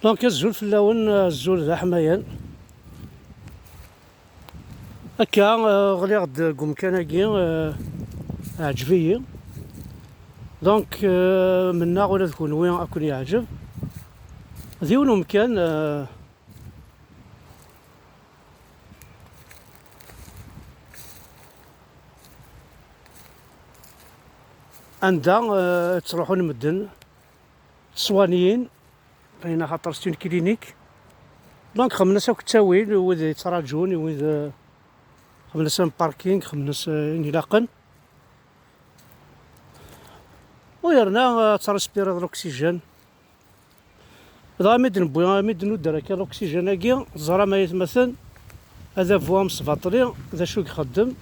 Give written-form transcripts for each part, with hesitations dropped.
دونك الزول في اللون الزول ذا حمايان هكا. غلي غد كومكاناكي عجبية. دونك منا ولا تكون وين اكون يعجب ديون مكان عندها تروحون مدن صوانيين بين خاطر ستون كلينيك. دونك خمنا ساك التاويل وذ يتراجون وذ خمنا سام باركينغ خمنا نلاقن ويرنا ترسبير الاكسجين. غامد نبوي غامد ندير هكا الاكسجين هاكي زرا ما يتمثل هذا فوا مصفاطري ذا شو يخدم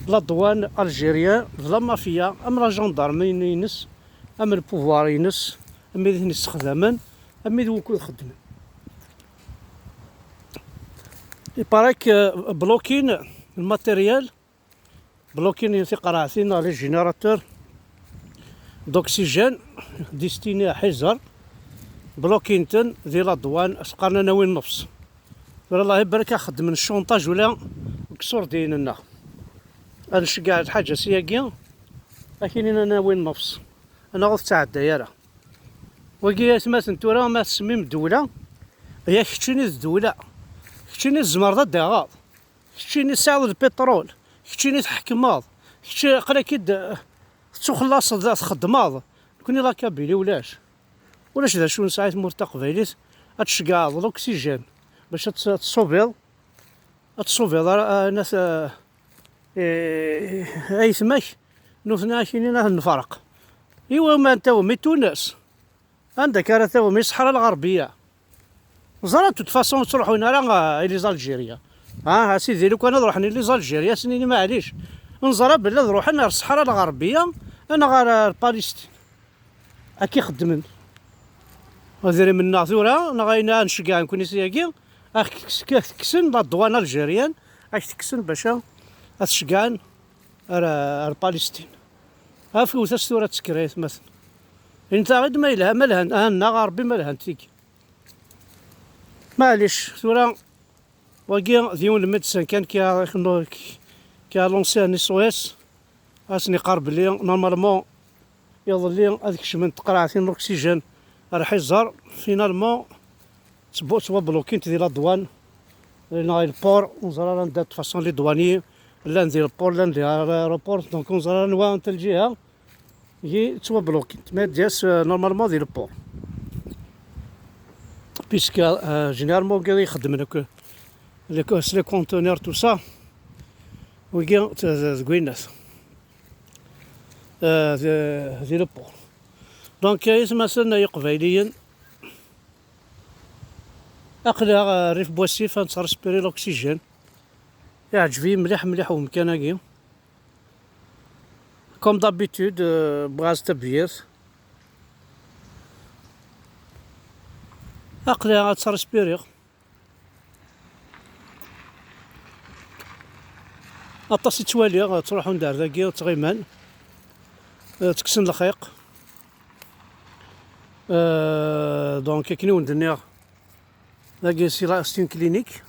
لا دوان الجيريان لا مافيا ام لا جندارمي ينس ام البوفوار ينس ام ذي نستخدمن ام ذي وكل يخدمن. يبارك بلوكين الماتيريال بلوكين يثق راعتين على الجينيراتور دوكسيجين ديستيني حجر بلوكينتن ذي لادوان اسقرنا ناوي النفس الله يبارك خدم من الشونطاج ولا كسور ديننا هذا الشقاع الحاجه سياكي لكن انا ناوي النفس انا غوث تاع الدايره وكي سمات تورا ما تسميم الدوله هي كتشيني الدوله كتشيني الزمر داغاض كتشيني سعر البترول كتشيني تحكماض كتشي قرا كيد تخلص تخدماض كوني لا كابيلي ولاش ذا شو ساعات مرتق فايليت هادشقاع الاكسجين باش تصوفيض ناس اي ثماك نوثنا كاينين نفرق. ايوا ما انت مي تونس عندك راه تو مي الصحراء الغربيه زرات فاسون تروحوا هنا راه لي زالجيريا ها سيدي لو كان نروح لي زالجيريا سنيني معليش نزرى بلا نروح انا الصحراء الغربيه انا غير باليستين اكي خدمن وزيري من ناثورة نغاينا نشقع نكوني سياكي تكسن لا الدوان الجيريان تكسن باشا تشقعن باليستين في وثا ستورة تسكريت مثلا انت غير ما يلها مالهن انا غربي مالهن تيكي معليش ثورة وكي ديون الميدسان كان كي لونسيان سويس اسني قرب لي نورمالمون يظل لي هذيك شمن تقرا فين الاكسجين راح يزهر فينالمون تبوا بلوكين ديال الدوان لنا البور ونزرا ندات فاسون لي دواني لا ندير البور لا ندير الايروبور دونك نزرا نوا نتا الجهه هي تبوا بلوكين ما دياس نورمالمون ديال البور بيسك جينيرالمون كي يخدم هناك لي كونتونير تو سا وكي زويناس ديال البور. دونك يسمى سنة قبيليا أقلها ريف بوسيف نترسبيري الأكسجين يعجبني مليح ومكاناكي كوم دابيتود بغاز تبيير أقلها ترسبيري أطاسي توالي تروحو ندار ذاكي تغيمان تكسن الخيق دونك كي ندير لاكي سي كلينيك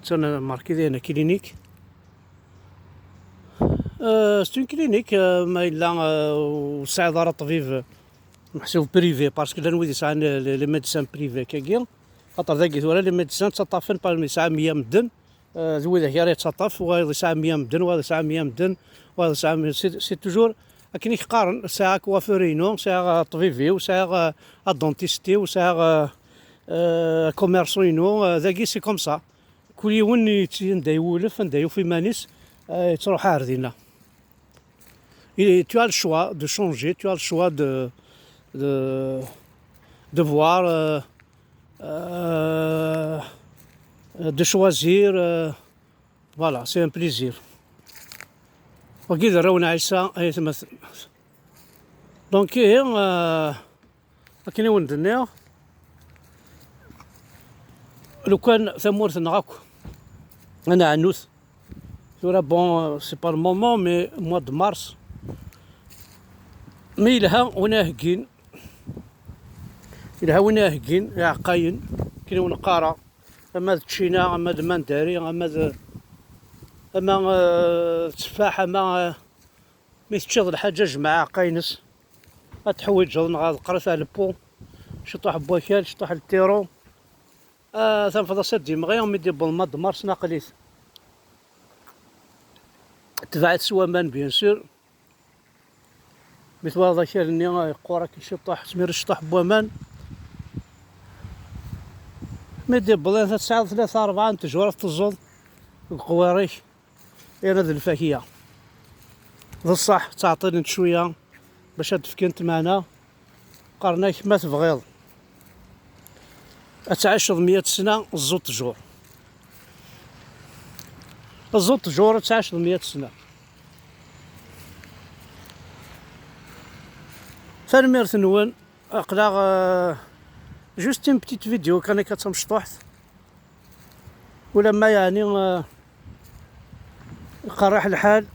تانا ماركي ديالنا كلينيك سي كلينيك ما الا وساعد راه طبيب محسوب بريفي باسكو لان ويدي ساعه لي ميديسان بريفي كاكيا خاطر ذاك ولا لي ميديسان تطافن بالمي ساعه 100 مدن زويده كي راه تطاف وهذا ساعه 100 مدن وهذا ساعه 100 مدن وهذا ساعه سي توجور لكن يقارن ساعة كوافورينو ساعة طبيبي وساعة الدونتيستي وساعة كوميرسوينو ذاكي سي كوم سا كل يوم ندا يولف ندا يوفي مانيس تروح عاردينا. Tu as le choix de changer, tu as le choix de voir, de choisir, voilà, c'est un plaisir. وكي دراونا عيسى اي تمثل دونك هي كاين وندنيا لو كان ثمورت نغاكو انا عنوث ثورا بون سي با المومون مي موا دو مارس مي لها وناهكين إلا وين هكين يا عقاين كاين ونقارة أما تشينا أما مانداري أما تفاح أما مي تشغل الحاجة مع عقاينس تحويج غاد القرص على البو شطوح بوكال شطوح التيرو تنفض سدي مغير ميدي بالمض مارس ناقليت تبعت سوامان بيان سور مثل كالني قورا كي شطوح سمير شطوح بوامان ميدي بلان 9 3 4 تجوره تزود القواريش انا ذا الفاكهه بصح تعطيني شويه باش تفكنت معنا قرناك ما تبغيض أتعيش 100 سنة الزوط جور الزوط جور تعيش 100 سنة فالميرث نون أقلا جوست ان بتيت فيديو كان كتمشطوحت ولما يعني قراح الحال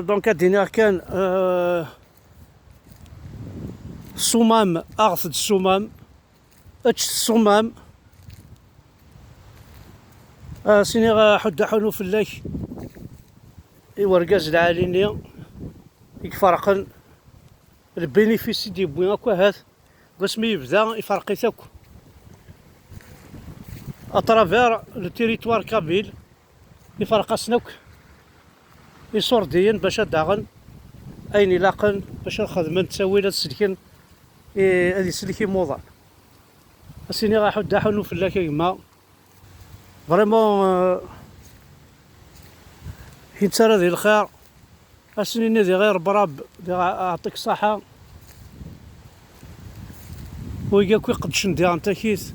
دونك الدنيا كان الصمام أغثد الصمام الصمام سيني حد حنو في الليل ورقاز العاليني يفرقن البينيفيسي ديبوين اكوا هاد باش مي يبدا يفرقي تاكو اترافير لو تيريتوار كابيل يفرق سنوك يصورديين باش داغن اين لاقن باش الخدمه تساوي السلكن هذه سلكي موضع اسيني راح حنو في الله كيما فريمون ينتسرى ذي الخير اسنيني ذي غير براب يعطيك الصحة ويقاك يقدش ندير انت كيس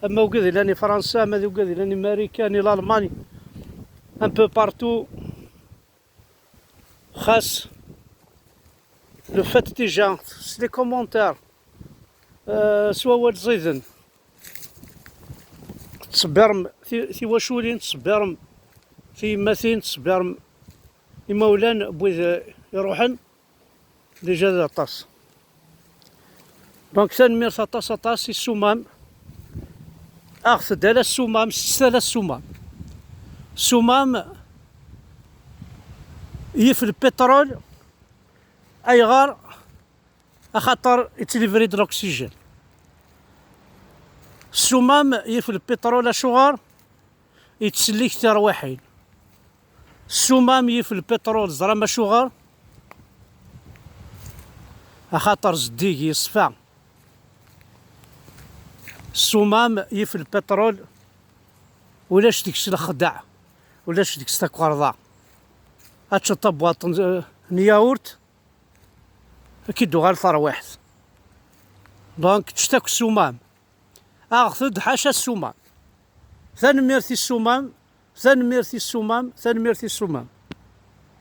اما وكذا لاني فرنسا اما وكذا لاني ماريكاني الالماني ان بو بارتو خاص لو فات ديجا سي لي كومونتير سوا واد زيدن تصبرم في واشولين تصبرم في مثين تصبرم يمولان بويذ يروحن ديجا ذا طاس دونك تنمير طاس السمام اخذ على السمام ستة السمام السمام يف البترول اي غار اخاطر يتليفري د الاكسجين السمام يف البترول اشغار يتسليك ترويحين السمام يف البترول زرا شغار اخاطر زديك يصفى السمام يف البترول ولاش ديك الخدع ولاش ديك القرضه اتشطب واطن نياورت اكيد غير فروحت دونك تشتاك السمام اخذ حاشا السمام ثاني ميرثي السمام ثاني ميرثي السمام ثاني ميرثي السمام